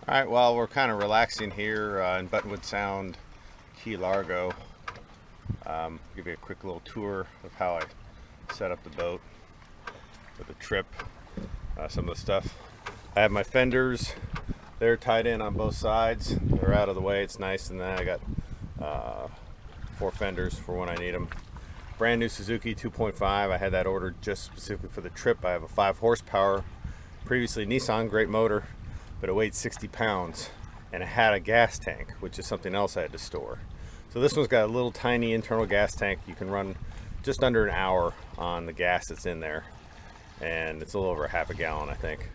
All right, well, we're kind of relaxing here in Buttonwood Sound, Key Largo. Give you a quick little tour of how I set up the boat for the trip. Some of the stuff. I have my fenders. They're tied in on both sides. They're out of the way. It's nice. And then I got 4 fenders for when I need them. Brand new Suzuki 2.5. I had that ordered just specifically for the trip. I have a 5 horsepower. Previously Nissan, great motor, but it weighed 60 pounds and it had a gas tank, which is something else I had to store. So this one's got a little tiny internal gas tank. You can run just under an hour on the gas that's in there, and it's a little over half a gallon, I think.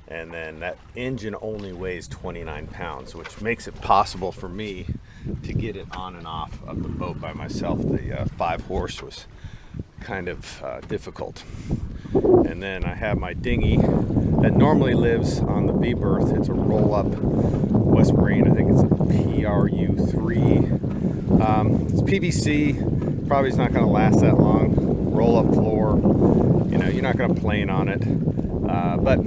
And then that engine only weighs 29 pounds, which makes it possible for me to get it on and off of the boat by myself. The 5 horse was kind of difficult. And then I have my dinghy that normally lives on the V berth. It's a roll-up West Marine. I think it's a PRU3. It's PVC. Probably is not going to last that long. Roll-up floor. You know, you're not going to plane on it. But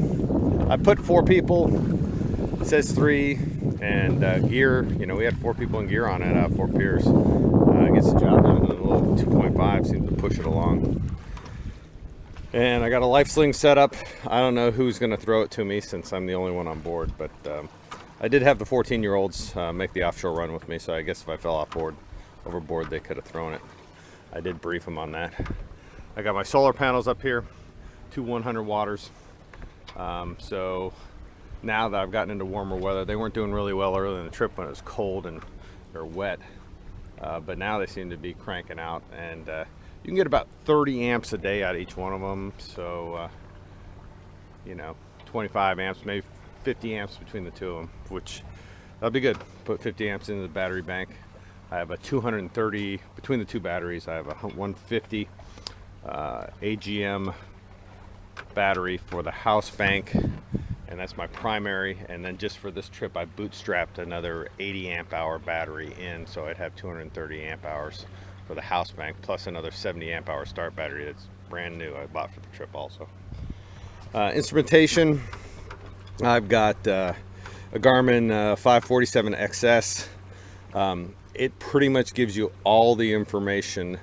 I put 4 people. It says 3. And gear. You know, we had 4 people in gear on it. 4 piers. Gets the job done. A little 2.5 seems to push it along. And I got a life sling set up. I don't know who's going to throw it to me since I'm the only one on board, but I did have the 14-year-olds make the offshore run with me, so I guess if I fell overboard, they could have thrown it. I did brief them on that. I got my solar panels up here, 2 100 waters. So now that I've gotten into warmer weather, they weren't doing really well earlier in the trip when it was cold and or wet, but now they seem to be cranking out, and you can get about 30 amps a day out of each one of them. So, you know, 25 amps, maybe 50 amps between the 2 of them, which that'll be good. Put 50 amps into the battery bank. I have a 230 between the 2 batteries. I have a 150 AGM battery for the house bank, and that's my primary. And then just for this trip, I bootstrapped another 80 amp hour battery in, so I'd have 230 amp hours for the house bank, plus another 70 amp hour start battery that's brand new I bought for the trip also. Instrumentation, I've got a Garmin 547 XS. It pretty much gives you all the information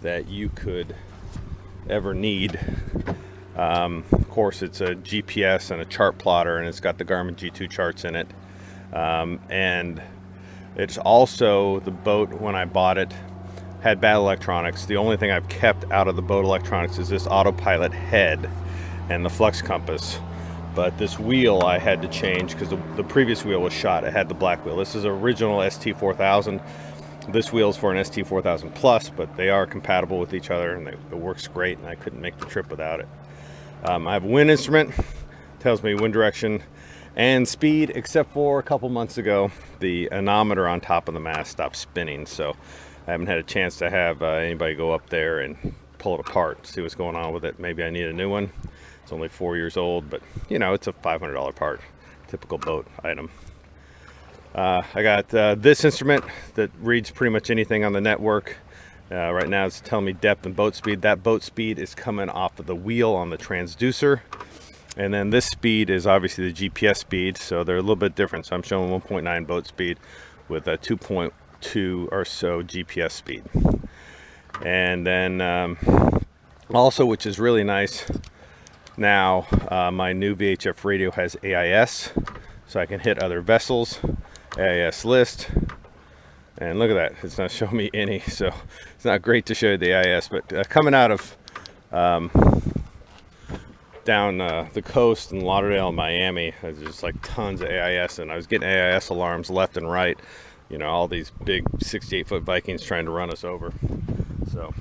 that you could ever need. Of course, it's a GPS and a chart plotter, and it's got the Garmin G2 charts in it. And it's also, the boat, when I bought it, had bad electronics. The only thing I've kept out of the boat electronics is this autopilot head and the flux compass. But this wheel I had to change because the previous wheel was shot. It had the black wheel. This is an original ST4000. This wheel is for an ST4000 Plus, but they are compatible with each other, and it works great, and I couldn't make the trip without it. I have a wind instrument. Tells me wind direction and speed, except for a couple months ago, the anemometer on top of the mast stopped spinning, so I haven't had a chance to have anybody go up there and pull it apart, see what's going on with it. Maybe I need a new one. It's only 4 years old, but you know, it's a $500 part, typical boat item. I got this instrument that reads pretty much anything on the network. Right now it's telling me depth and boat speed. That boat speed is coming off of the wheel on the transducer. And then this speed is obviously the GPS speed, so they're a little bit different. So I'm showing 1.9 boat speed with a 2.2 or so GPS speed. And then also, which is really nice now, my new VHF radio has AIS, so I can hit other vessels. AIS list, and look at that, it's not showing me any, so it's not great to show you the AIS. But coming out of down the coast in Lauderdale and Miami, there's just like tons of AIS, and I was getting AIS alarms left and right. You know, all these big 68-foot Vikings trying to run us over. So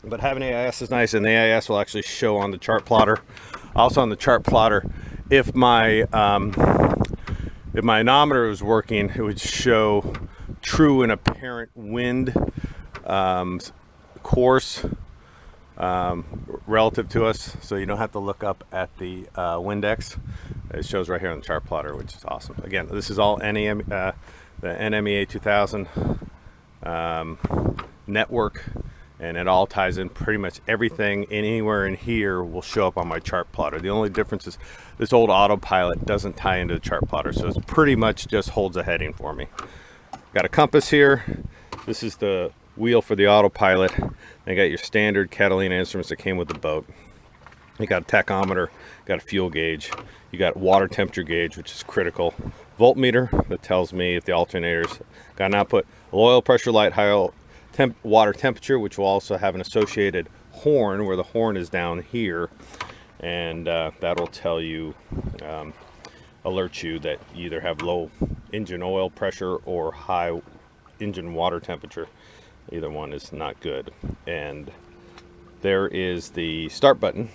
but having AIS is nice, and the AIS will actually show on the chart plotter. Also on the chart plotter, if my anemometer was working, it would show true and apparent wind course relative to us, so you don't have to look up at the Windex. It shows right here on the chart plotter, which is awesome. Again, this is all NEM, the NMEA 2000 network and it all ties in. Pretty much everything anywhere in here will show up on my chart plotter. The only difference is this old autopilot doesn't tie into the chart plotter, so it's pretty much just holds a heading for me. Got a compass here. This is the wheel for the autopilot. They got your standard Catalina instruments that came with the boat. You got a tachometer, got a fuel gauge, you got water temperature gauge, which is critical, voltmeter that tells me if the alternator's got an output, oil pressure light, high water temperature, which will also have an associated horn where the horn is down here, and that'll tell you, alert you that you either have low engine oil pressure or high engine water temperature. Either one is not good. And there is the start button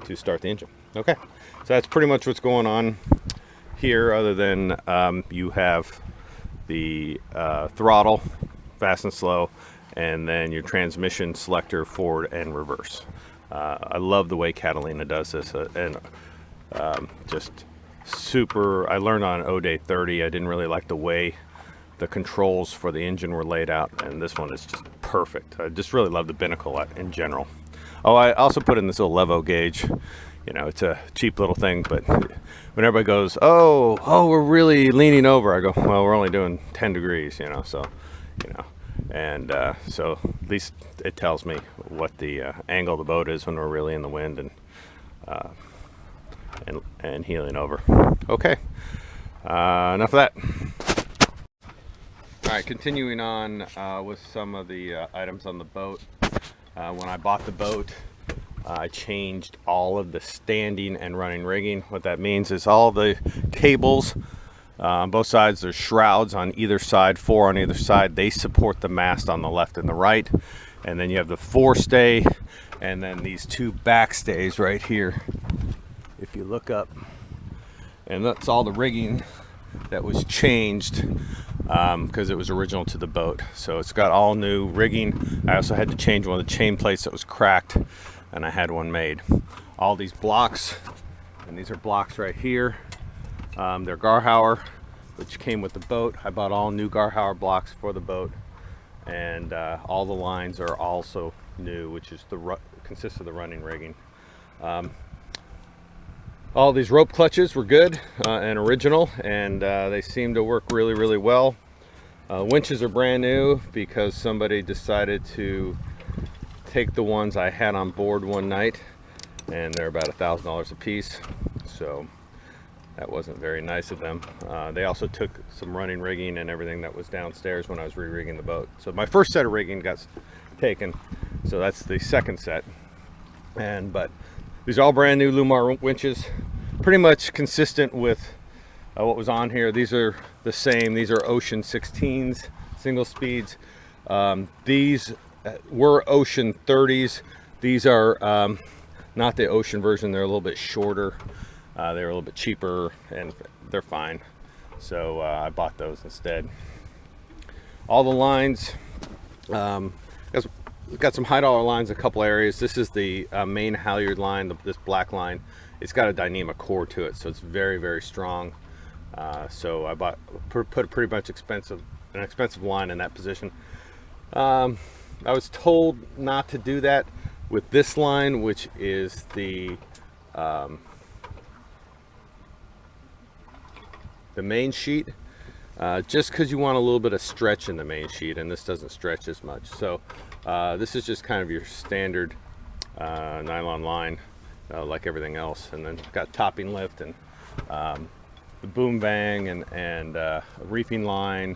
to start the engine. Okay, so that's pretty much what's going on here, other than you have the throttle, fast and slow, and then your transmission selector, forward and reverse. I love the way Catalina does this, and just super. I learned on O'Day 30. I didn't really like the way the controls for the engine were laid out, and this one is just perfect. I just really love the binnacle in general. Oh, I also put in this little levo gauge. You know, it's a cheap little thing, but when everybody goes, oh, we're really leaning over, I go, well, we're only doing 10 degrees, you know, so, you know, and so at least it tells me what the angle of the boat is when we're really in the wind and heeling over. Okay, enough of that. All right, continuing on with some of the items on the boat. When I bought the boat, I changed all of the standing and running rigging. What that means is all the cables on both sides, there's shrouds on either side, 4 on either side. They support the mast on the left and the right. And then you have the forestay, and then these 2 backstays right here. If you look up, and that's all the rigging that was changed because it was original to the boat. So it's got all new rigging. I also had to change one of the chain plates that was cracked, and I had one made. All these blocks, and these are blocks right here. They're Garhauer, which came with the boat. I bought all new Garhauer blocks for the boat, and all the lines are also new, which is consists of the running rigging. All these rope clutches were good and original, and they seem to work really, really well. Winches are brand new because somebody decided to take the ones I had on board one night, and they're about $1,000 a piece, so that wasn't very nice of them. They also took some running rigging and everything that was downstairs when I was re-rigging the boat. So my first set of rigging got taken, so that's the second set. But these are all brand new Lumar winches, pretty much consistent with what was on here. These are the same. These are Ocean 16s, single speeds. These were Ocean 30s. These are not the Ocean version. They're a little bit shorter. They're a little bit cheaper, and they're fine. So I bought those instead. All the lines, got some high dollar lines in a couple areas. This is the main halyard line, this black line. It's got a dynamic core to it, so it's very, very strong. So I put a pretty much an expensive line in that position. I was told not to do that with this line, which is the main sheet, just because you want a little bit of stretch in the main sheet, and this doesn't stretch as much. So this is just kind of your standard nylon line, like everything else, and then got topping lift and the boom bang and a reefing line.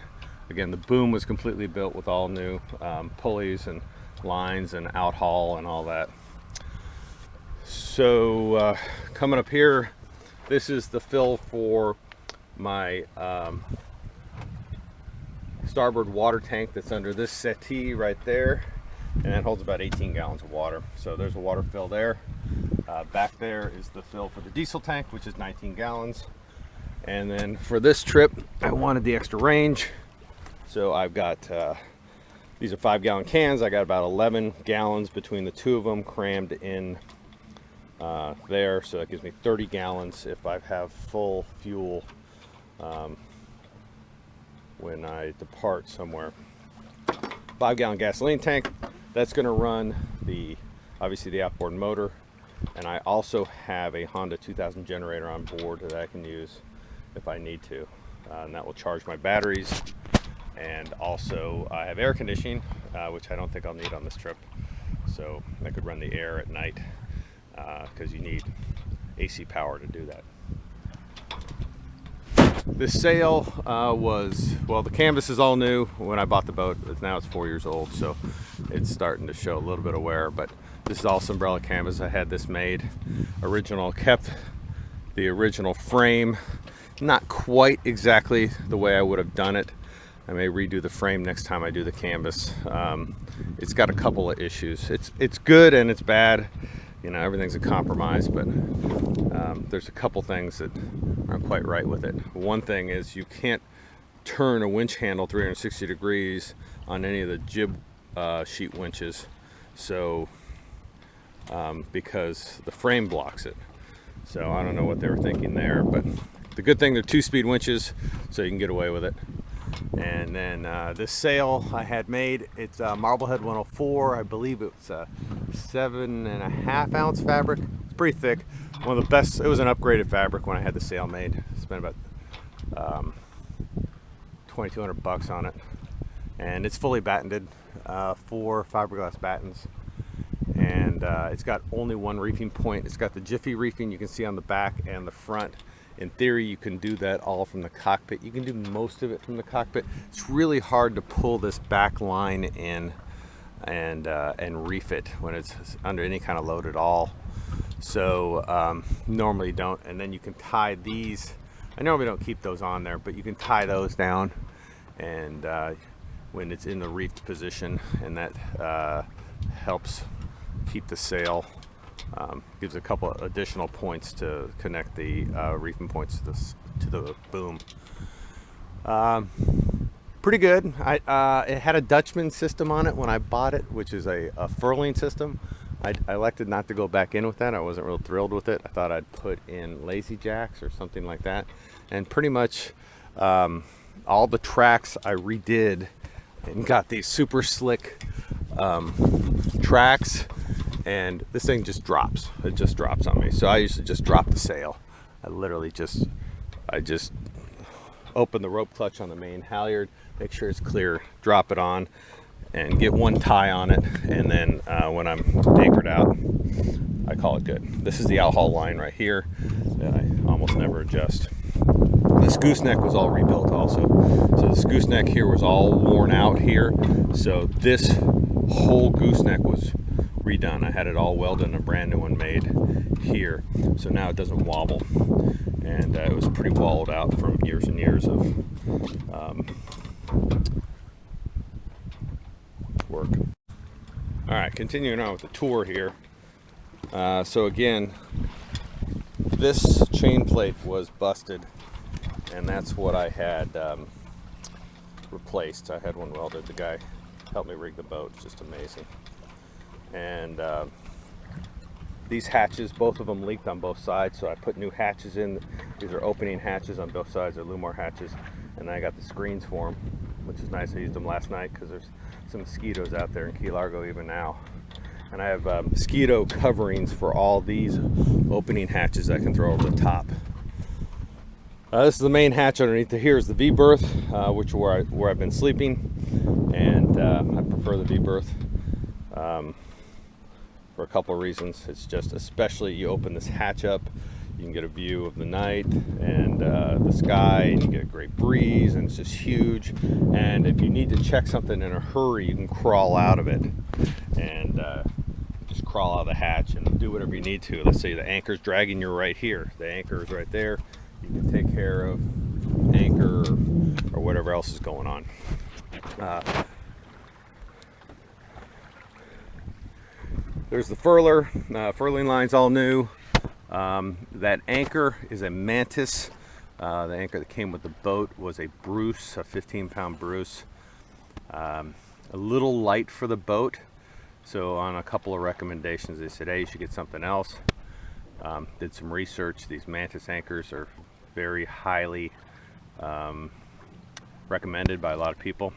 Again, the boom was completely built with all new pulleys and lines and out haul and all that. So coming up here, this is the fill for my starboard water tank that's under this settee right there, and it holds about 18 gallons of water. So there's a water fill there. Back there is the fill for the diesel tank, which is 19 gallons. And then for this trip, I wanted the extra range, so I've got these are 5-gallon cans. I got about 11 gallons between the two of them crammed in there, so that gives me 30 gallons if I have full fuel when I depart somewhere. 5-gallon gasoline tank That's going to run obviously the outboard motor, and I also have a Honda 2000 generator on board that I can use if I need to, and that will charge my batteries. And also I have air conditioning, which I don't think I'll need on this trip, so I could run the air at night, because you need AC power to do that. This sail well, the canvas is all new when I bought the boat. Now it's 4 years old, so it's starting to show a little bit of wear, but this is all Sombrella canvas. I had this made original, kept the original frame, not quite exactly the way I would have done it. I may redo the frame next time I do the canvas. It's got a couple of issues. It's good and it's bad. You know, everything's a compromise, but there's a couple things that aren't quite right with it. One thing is you can't turn a winch handle 360 degrees on any of the jib sheet winches, so because the frame blocks it. So I don't know what they were thinking there, but the good thing, they're 2-speed winches, so you can get away with it. And then this sail I had made, it's Marblehead 104. I believe it's a 7.5 ounce fabric. It's pretty thick. One of the best. It was an upgraded fabric when I had the sail made. I spent about $2,200 on it, and it's fully battened, 4 fiberglass battens, and it's got only one reefing point. It's got the Jiffy reefing you can see on the back and the front. In theory, you can do that all from the cockpit. You can do most of it from the cockpit. It's really hard to pull this back line in and reef it when it's under any kind of load at all. So normally don't. And then you can tie these. I normally don't keep those on there, but you can tie those down, and when it's in the reefed position, and that helps keep the sail. Gives a couple of additional points to connect the reefing points to the boom. Pretty good. It had a Dutchman system on it when I bought it, which is a furling system. I elected not to go back in with that. I wasn't real thrilled with it. I thought I'd put in lazy jacks or something like that. And pretty much all the tracks I redid and got these super slick tracks. And this thing just drops. It just drops on me. So I used to just drop the sail. I just open the rope clutch on the main halyard, make sure it's clear, drop it on, and get one tie on it. And then when I'm anchored out, I call it good. This is the outhaul line right here that I almost never adjust. This gooseneck was all rebuilt also. So this gooseneck here was all worn out here. So this whole gooseneck was redone. I had it all welded and a brand new one made here, so now it doesn't wobble, and it was pretty walled out from years and years of work. All right, continuing on with the tour here. So again, this chain plate was busted, and that's what I had replaced. I had one welded. The guy helped me rig the boat. It's just amazing. And these hatches, both of them leaked on both sides, so I put new hatches in. These are opening hatches on both sides. They're Lumar hatches, and I got the screens for them, which is nice. I used them last night because there's some mosquitoes out there in Key Largo even now. And I have mosquito coverings for all these opening hatches I can throw over the top. This is the main hatch underneath. Here is the V-berth, which is where I've been sleeping, and I prefer the V-berth. For a couple of reasons. It's just, especially you open this hatch up, you can get a view of the night and the sky, and you get a great breeze, and it's just huge. And if you need to check something in a hurry, you can crawl out of it and just crawl out of the hatch and do whatever you need to. Let's say the anchor's dragging you right here. The anchor is right there. You can take care of anchor or whatever else is going on. There's the furler. Furling line's all new. That anchor is a Mantis. The anchor that came with the boat was a Bruce, a 15-pound Bruce. A little light for the boat, so on a couple of recommendations they said, hey, you should get something else. Did some research. These Mantis anchors are very highly recommended by a lot of people.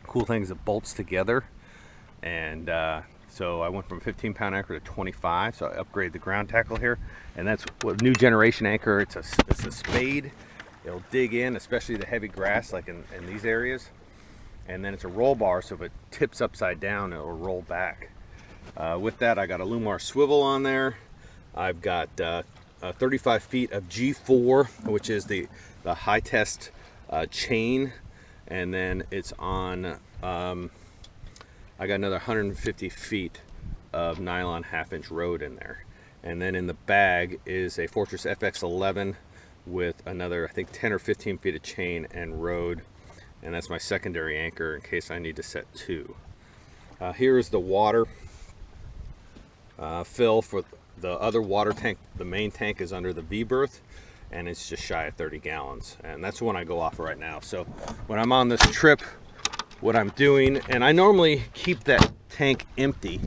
Cool thing is it bolts together. And so I went from 15-pound anchor to 25, so I upgraded the ground tackle here, and that's what new generation anchor. It's a spade. It'll dig in, especially the heavy grass like in these areas, and then it's a roll bar, so if it tips upside down it'll roll back. With that, I got a Lumar swivel on there. I've got 35 feet of G4, which is the high test chain, and then it's on I got another 150 feet of nylon 1/2-inch rode in there. And then in the bag is a Fortress FX11 with another, I think, 10 or 15 feet of chain and rode. And that's my secondary anchor in case I need to set 2. Here is the water fill for the other water tank. The main tank is under the V-berth, and it's just shy of 30 gallons. And that's the one I go off right now. So when I'm on this trip, what I'm doing, and I normally keep that tank empty.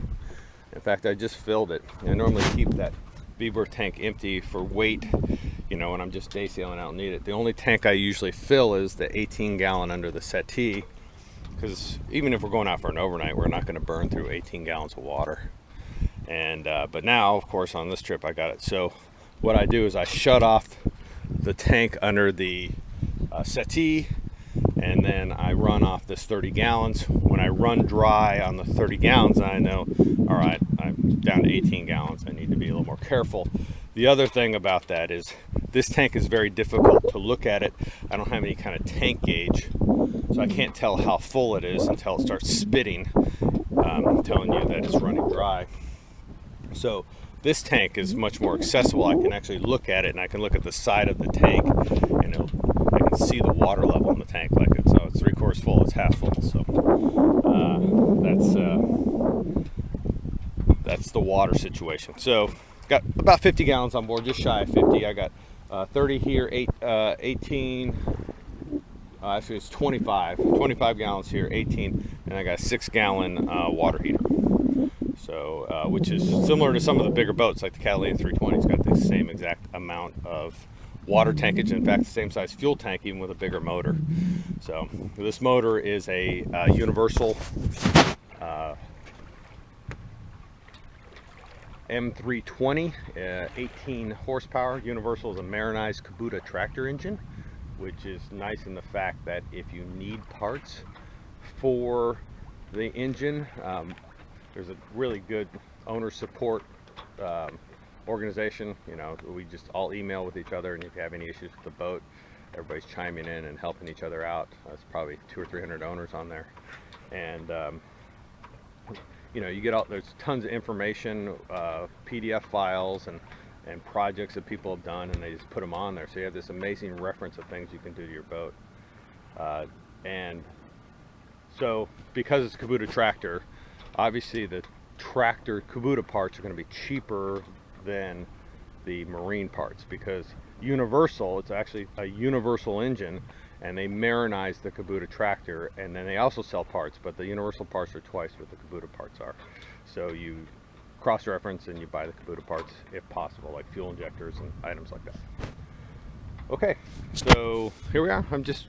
In fact, I just filled it. I normally keep that V-berth tank empty for weight, you know, when I'm just day sailing, I don't need it. The only tank I usually fill is the 18-gallon under the settee, because even if we're going out for an overnight, we're not going to burn through 18 gallons of water. And but now, of course, on this trip I got it. So what I do is I shut off the tank under the settee, and then I run off this 30 gallons. When I run dry on the 30 gallons, I know, all right, I'm down to 18 gallons. I need to be a little more careful. The other thing about that is this tank is very difficult to look at it. I don't have any kind of tank gauge, so I can't tell how full it is until it starts spitting, telling you that it's running dry. So this tank is much more accessible. I can actually look at it, and I can look at the side of the tank, and I can see the water level in the tank. Like it's 3/4 full, it's half full. So that's the water situation. So got about 50 gallons on board, just shy of 50. I got 30 here, 18. Actually, it's 25 gallons here, 18, and I got a 6-gallon water heater. So, which is similar to some of the bigger boats, like the Catalina 320. It's got the same exact amount of water tankage. In fact, the same size fuel tank, even with a bigger motor. So, this motor is a universal M320, 18 horsepower. Universal is a marinized Kubota tractor engine, which is nice in the fact that if you need parts for the engine, there's a really good owner support organization. You know, we just all email with each other, and if you have any issues with the boat, everybody's chiming in and helping each other out. There's probably 200 or 300 owners on there, and you know, you get all, there's tons of information, PDF files and projects that people have done, and they just put them on there. So you have this amazing reference of things you can do to your boat. And so because it's a Kubota tractor, obviously the tractor Kubota parts are going to be cheaper than the marine parts, because Universal, it's actually a universal engine, and they marinize the Kubota tractor, and then they also sell parts, but the Universal parts are twice what the Kubota parts are. So you cross-reference and you buy the Kubota parts if possible, like fuel injectors and items like that. Okay, so here we are. I'm just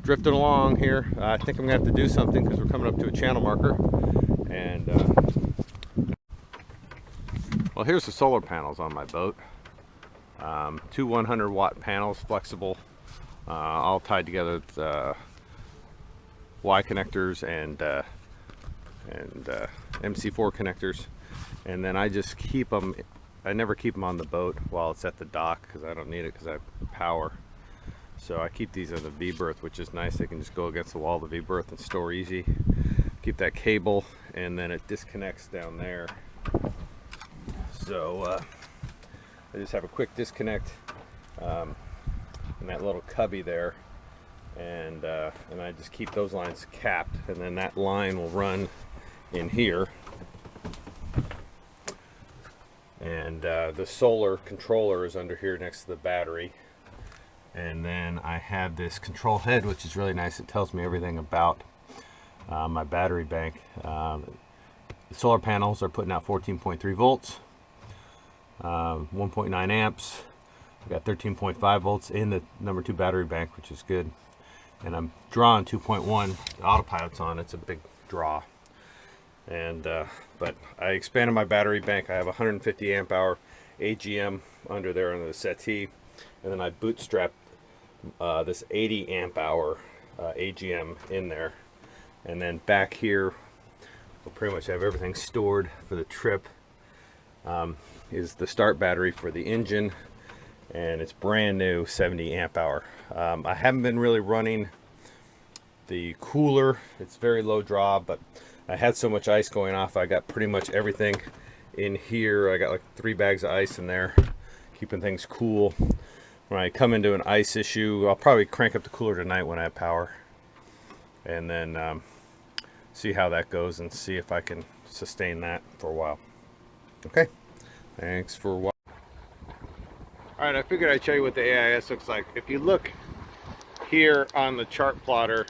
drifting along here. I think I'm gonna have to do something because we're coming up to a channel marker. And well, here's the solar panels on my boat. 2 100-watt panels, flexible, all tied together with Y connectors and MC4 connectors. And then I just keep them, I never keep them on the boat while it's at the dock because I don't need it because I have power. So I keep these in the V-berth, which is nice. They can just go against the wall of the V-berth and store easy. Keep that cable, and then it disconnects down there. So I just have a quick disconnect in that little cubby there, and I just keep those lines capped, and then that line will run in here. And the solar controller is under here next to the battery. And then I have this control head, which is really nice. It tells me everything about my battery bank. The solar panels are putting out 14.3 volts, 1.9 amps. I've got 13.5 volts in the number 2 battery bank, which is good. And I'm drawing 2.1. The autopilot's on. It's a big draw. And but I expanded my battery bank. I have 150 amp hour AGM under there under the settee, and then I bootstrapped this 80 amp hour AGM in there. And then back here, we'll pretty much have everything stored for the trip. Is the start battery for the engine, and it's brand new 70 amp hour. I haven't been really running the cooler. It's very low draw, but I had so much ice going off, I got pretty much everything in here. I got like 3 bags of ice in there, keeping things cool. When I come into an ice issue, I'll probably crank up the cooler tonight when I have power, and then see how that goes and see if I can sustain that for a while. Okay, thanks for watching. Alright, I figured I'd show you what the AIS looks like. If you look here on the chart plotter,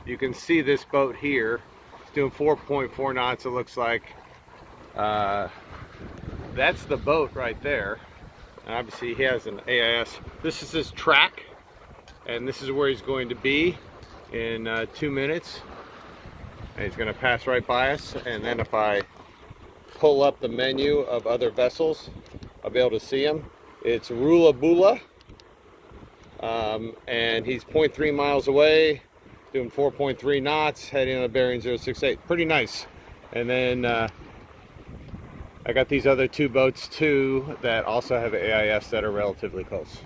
you can see this boat here. It's doing 4.4 knots, it looks like. That's the boat right there. And obviously he has an AIS. This is his track, and this is where he's going to be in 2 minutes. And he's going to pass right by us. And then if I pull up the menu of other vessels, I'll be able to see him. It's Rula Bula, and he's 0.3 miles away, doing 4.3 knots, heading on a bearing 068. Pretty nice. And then I got these other 2 boats too that also have AIS that are relatively close.